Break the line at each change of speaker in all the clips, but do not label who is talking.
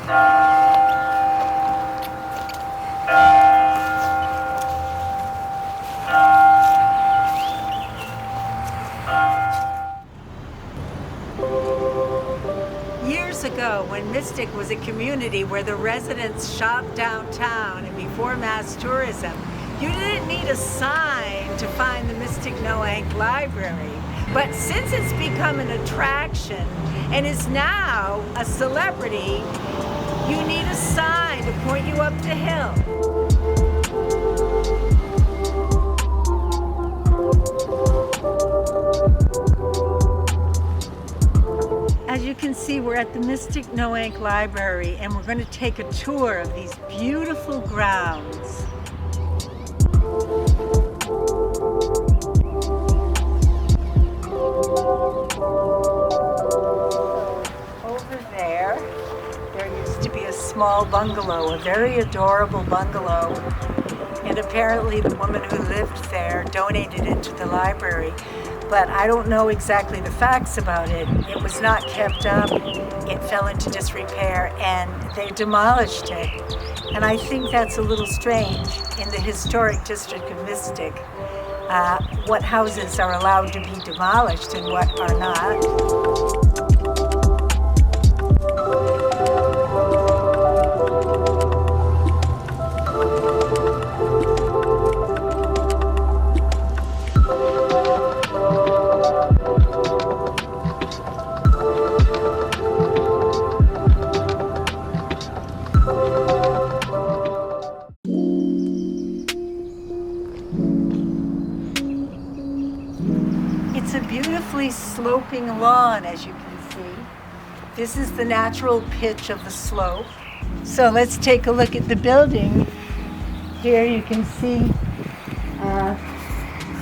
Years ago, when Mystic was a community where the residents shopped downtown and before mass tourism, you didn't need a sign to find the Mystic Noank Library. But since it's become an attraction and is now a celebrity, you need a sign to point you up the hill. As you can see, we're at the Mystic Noank Library and we're going to take a tour of these beautiful grounds. Over there used to be a small bungalow, a very adorable bungalow, and apparently the woman who lived there donated it to the library. But I don't know exactly the facts about it. It was not kept up, it fell into disrepair, and they demolished it. And I think that's a little strange in the historic district of Mystic, what houses are allowed to be demolished and what are not. It's a beautifully sloping lawn, as you can see. This is the natural pitch of the slope. So let's take a look at the building. Here you can see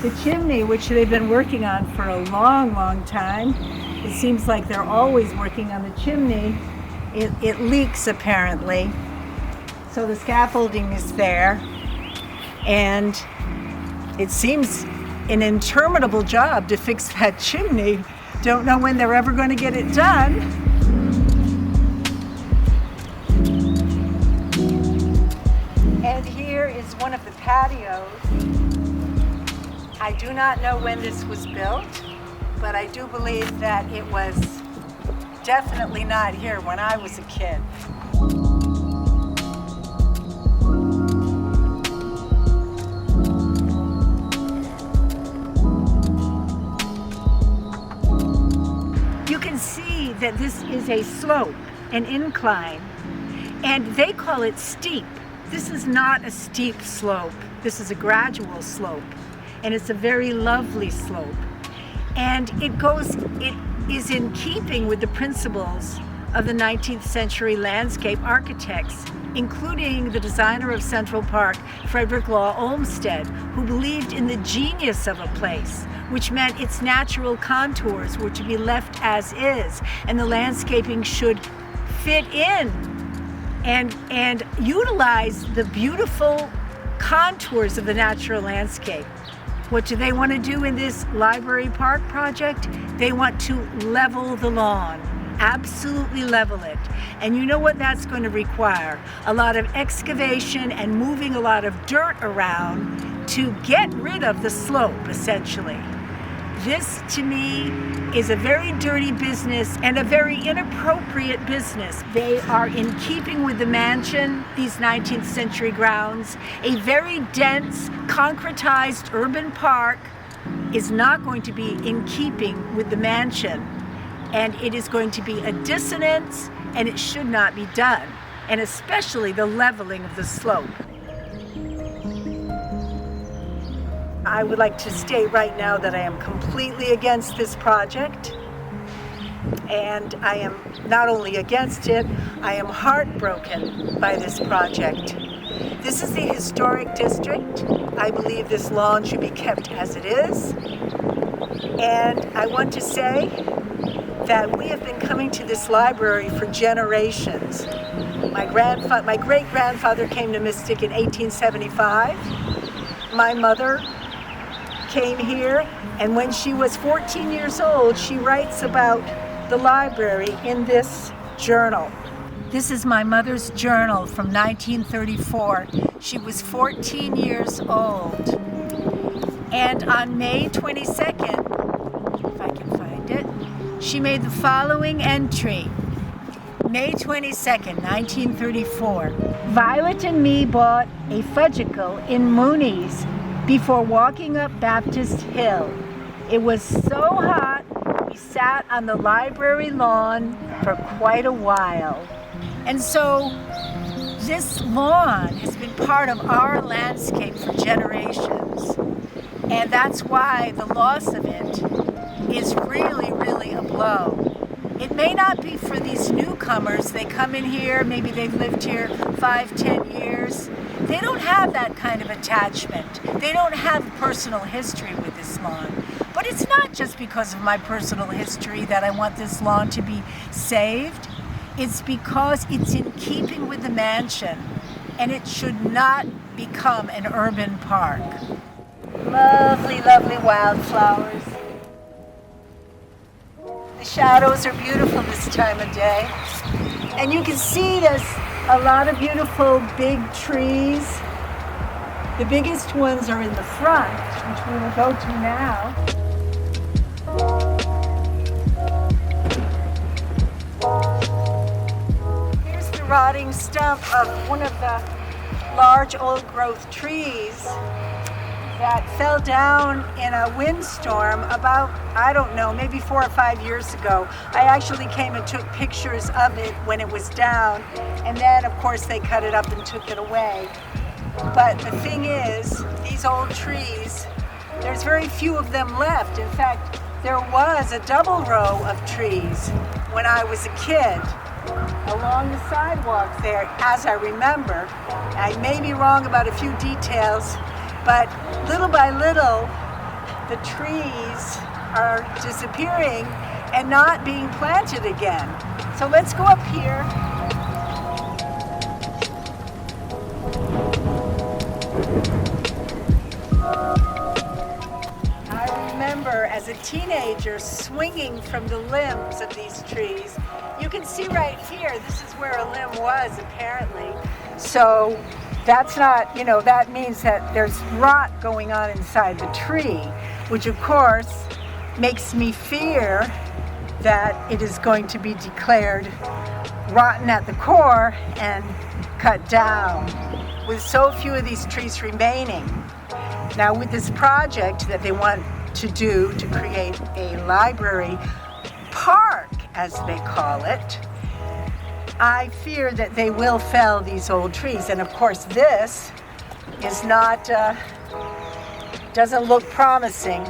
the chimney, which they've been working on for a long, long time. It seems like they're always working on the chimney. It leaks apparently. So the scaffolding is there, and it seems an interminable job to fix that chimney. Don't know when they're ever going to get it done. And here is one of the patios. I do not know when this was built, but I do believe that it was definitely not here when I was a kid. You can see that this is a slope, an incline, and they call it steep. This is not a steep slope. This is a gradual slope, and it's a very lovely slope. And it is in keeping with the principles of the 19th century landscape architects, including the designer of Central Park, Frederick Law Olmsted, who believed in the genius of a place, which meant its natural contours were to be left as is, and the landscaping should fit in and utilize the beautiful contours of the natural landscape. What do they want to do in this library park project? They want to level the lawn, absolutely level it. And you know what that's going to require? A lot of excavation and moving a lot of dirt around to get rid of the slope, essentially. This, to me, is a very dirty business and a very inappropriate business. They are in keeping with the mansion, these 19th century grounds. A very dense, concretized urban park is not going to be in keeping with the mansion. And it is going to be a dissonance, and it should not be done. And especially the leveling of the slope. I would like to state right now that I am completely against this project, and I am not only against it, I am heartbroken by this project. This is the historic district. I believe this lawn should be kept as it is, and I want to say that we have been coming to this library for generations. My great-grandfather came to Mystic in 1875. My mother came here, and when she was 14 years old, she writes about the library in this journal. This is my mother's journal from 1934. She was 14 years old. And on May 22nd, if I can find it, she made the following entry. May 22nd, 1934. Violet and me bought a fudgicle in Mooney's before walking up Baptist Hill. It was so hot, we sat on the library lawn for quite a while. And so this lawn has been part of our landscape for generations. And that's why the loss of it is really, really a blow. It may not be for these newcomers. They come in here, maybe they've lived here 5-10 years. They don't have that kind of attachment. They don't have personal history with this lawn. But it's not just because of my personal history that I want this lawn to be saved. It's because it's in keeping with the mansion, and it should not become an urban park. Lovely, lovely wildflowers. The shadows are beautiful this time of day. And you can see there's a lot of beautiful big trees. The biggest ones are in the front, which we will go to now. Here's the rotting stump of one of the large old growth trees that fell down in a windstorm about, I don't know, maybe 4 or 5 years ago. I actually came and took pictures of it when it was down, and then of course they cut it up and took it away. But the thing is, these old trees, there's very few of them left. In fact, there was a double row of trees when I was a kid along the sidewalk there, as I remember. I may be wrong about a few details, but little by little, the trees are disappearing and not being planted again. So let's go up here. I remember as a teenager swinging from the limbs of these trees. You can see right here, this is where a limb was apparently. So that's not, that means that there's rot going on inside the tree, which of course makes me fear that it is going to be declared rotten at the core and cut down, with so few of these trees remaining. Now with this project that they want to do to create a library park, as they call it, I fear that they will fell these old trees. And of course this is not, doesn't look promising.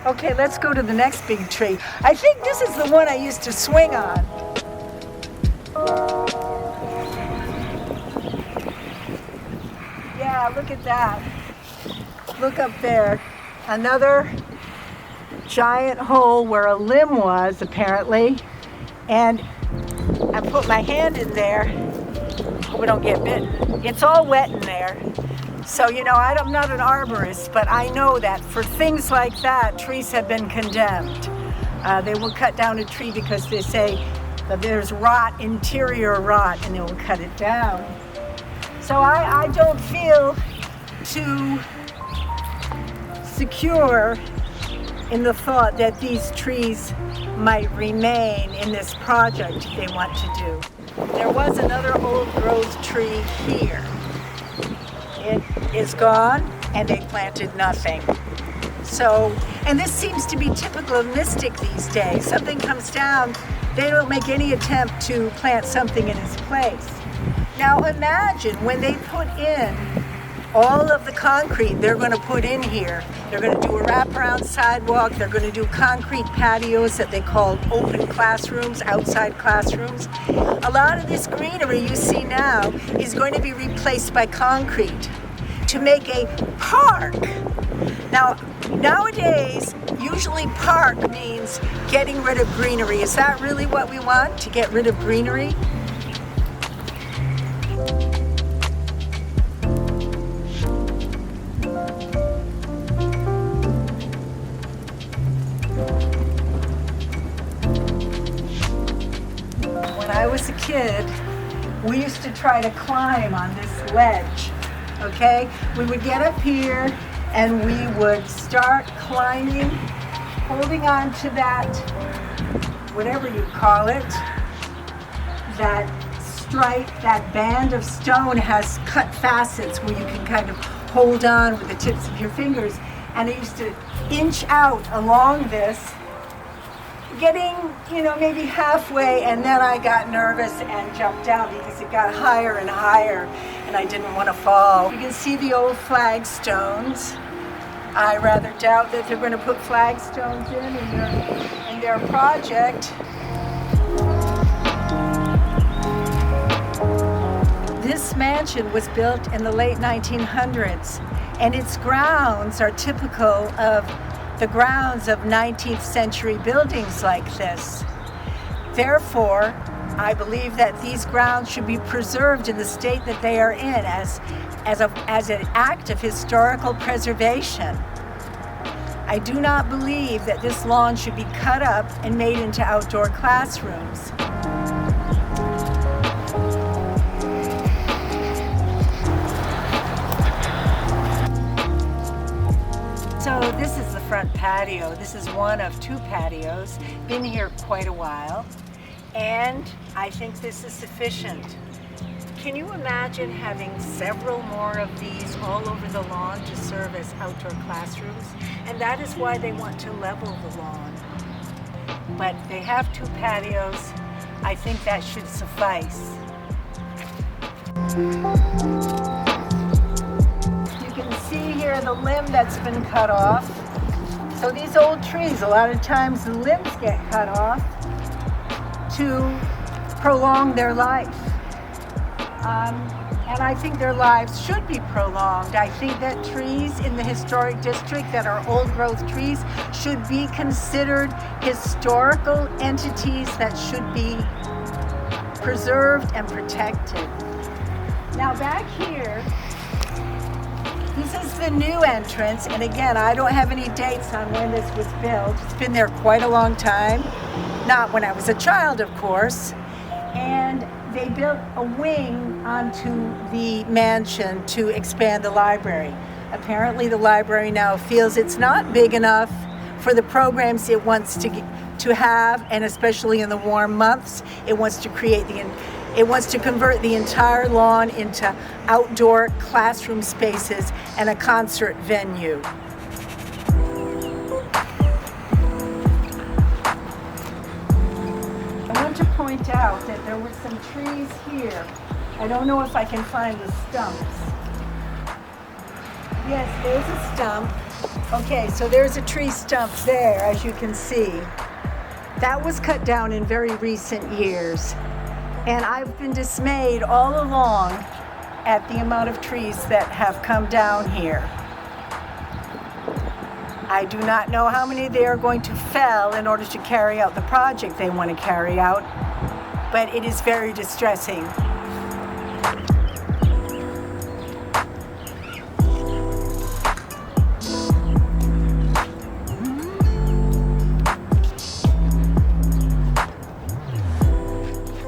Okay, let's go to the next big tree. I think this is the one I used to swing on. Yeah, look at that. Look up there. Another giant hole where a limb was, apparently. And I put my hand in there. Hope we don't get bitten. It's all wet in there. So, I'm not an arborist, but I know that for things like that, trees have been condemned. They will cut down a tree because they say that there's rot, interior rot, and they will cut it down. So I don't feel too secure in the thought that these trees might remain in this project they want to do. There was another old growth tree here. It is gone, and they planted nothing. So, and this seems to be typical of Mystic these days. Something comes down, they don't make any attempt to plant something in its place. Now imagine when they put in all of the concrete they're going to put in here. They're going to do a wraparound sidewalk. They're going to do concrete patios that they call open classrooms, outside classrooms. A lot of this greenery you see now is going to be replaced by concrete to make a park. Now, nowadays, usually park means getting rid of greenery. Is that really what we want, to get rid of greenery? When I was a kid, we used to try to climb on this ledge, okay? We would get up here and we would start climbing, holding on to that, whatever you call it, that stripe, that band of stone has cut facets where you can kind of hold on with the tips of your fingers. And I used to inch out along this, getting, maybe halfway, and then I got nervous and jumped down because it got higher and higher and I didn't want to fall. You can see the old flagstones. I rather doubt that they're going to put flagstones in their project. This mansion was built in the late 1900s, and its grounds are typical of the grounds of 19th century buildings like this. Therefore, I believe that these grounds should be preserved in the state that they are in as an act of historical preservation. I do not believe that this lawn should be cut up and made into outdoor classrooms. So this is the front patio. This is one of two patios. Been here quite a while, and I think this is sufficient. Can you imagine having several more of these all over the lawn to serve as outdoor classrooms? And that is why they want to level the lawn. But they have two patios. I think that should suffice. See here the limb that's been cut off. So these old trees, a lot of times the limbs get cut off to prolong their life. And I think their lives should be prolonged. I think that trees in the historic district that are old growth trees should be considered historical entities that should be preserved and protected. Now back here, this is the new entrance, and again, I don't have any dates on when this was built. It's been there quite a long time. Not when I was a child, of course. And they built a wing onto the mansion to expand the library. Apparently the library now feels it's not big enough for the programs it wants to have, and especially in the warm months, it wants to convert the entire lawn into outdoor classroom spaces and a concert venue. I want to point out that there were some trees here. I don't know if I can find the stumps. Yes, there's a stump. Okay, so there's a tree stump there, as you can see. That was cut down in very recent years. And I've been dismayed all along at the amount of trees that have come down here. I do not know how many they are going to fell in order to carry out the project they want to carry out, but it is very distressing.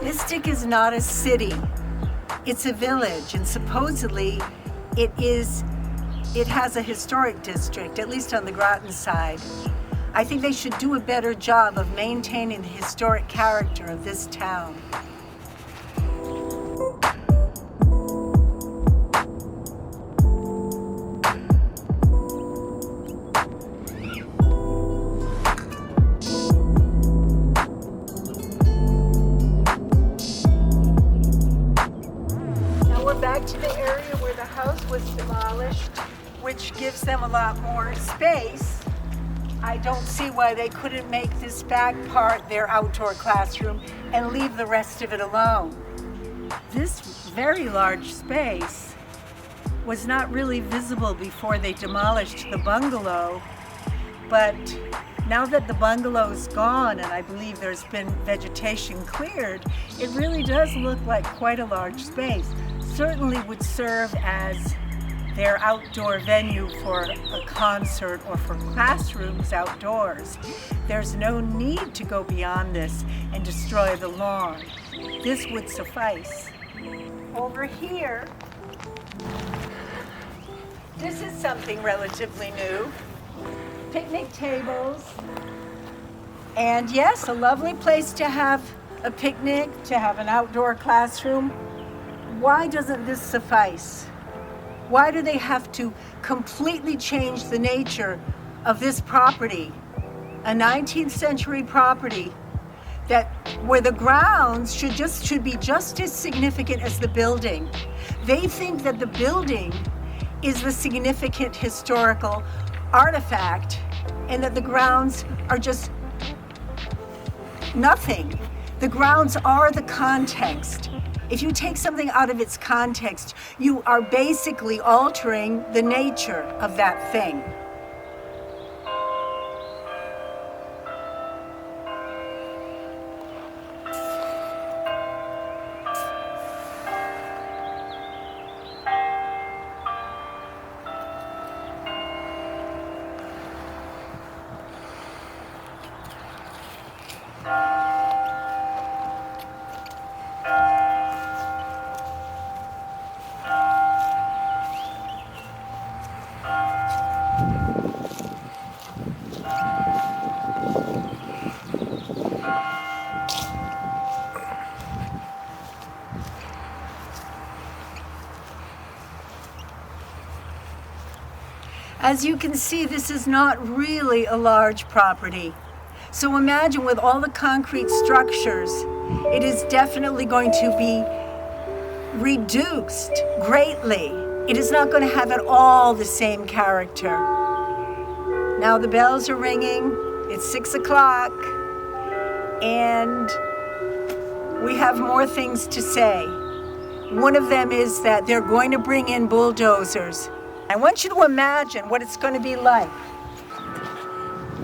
Mystic is not a city, it's a village, and supposedly it has a historic district, at least on the Groton side. I think they should do a better job of maintaining the historic character of this town. Back to the area where the house was demolished, which gives them a lot more space. I don't see why they couldn't make this back part their outdoor classroom and leave the rest of it alone. This very large space was not really visible before they demolished the bungalow, but now that the bungalow is gone and I believe there's been vegetation cleared, it really does look like quite a large space. Certainly would serve as their outdoor venue for a concert or for classrooms outdoors. There's no need to go beyond this and destroy the lawn. This would suffice. Over here, this is something relatively new. Picnic tables. And yes, a lovely place to have a picnic, to have an outdoor classroom. Why doesn't this suffice? Why do they have to completely change the nature of this property? A 19th century property that where the grounds should be just as significant as the building. They think that the building is the significant historical artifact and that the grounds are just nothing. The grounds are the context. If you take something out of its context, you are basically altering the nature of that thing. As you can see, this is not really a large property. So imagine with all the concrete structures, it is definitely going to be reduced greatly. It is not going to have at all the same character. Now the bells are ringing, it's 6 o'clock, and we have more things to say. One of them is that they're going to bring in bulldozers. I want you to imagine what it's going to be like.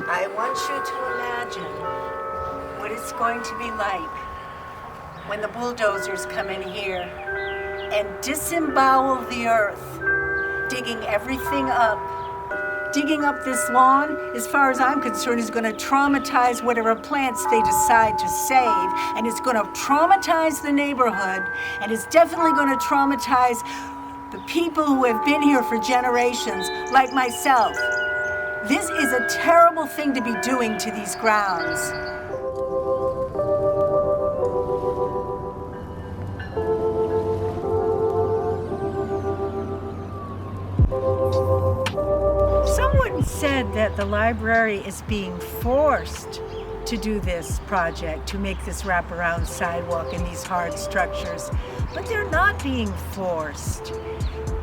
I want you to imagine what it's going to be like when the bulldozers come in here and disembowel the earth, digging everything up. Digging up this lawn, as far as I'm concerned, is going to traumatize whatever plants they decide to save, and it's going to traumatize the neighborhood, and it's definitely going to traumatize the people who have been here for generations, like myself. This is a terrible thing to be doing to these grounds. Someone said that the library is being forced to do this project, to make this wraparound sidewalk and these hard structures, but they're not being forced.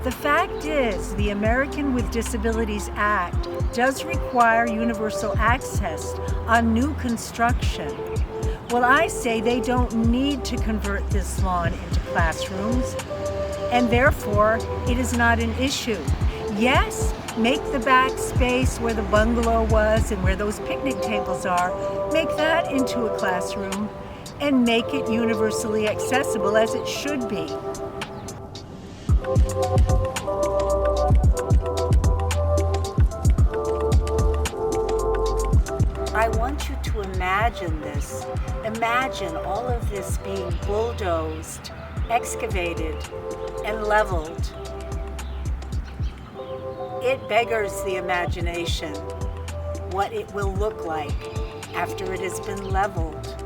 The fact is, the American with Disabilities Act does require universal access on new construction. Well, I say they don't need to convert this lawn into classrooms, and therefore it is not an issue. Yes, make the back space where the bungalow was and where those picnic tables are, make that into a classroom and make it universally accessible as it should be. I want you to imagine this. Imagine all of this being bulldozed, excavated, and leveled. It beggars the imagination what it will look like after it has been leveled.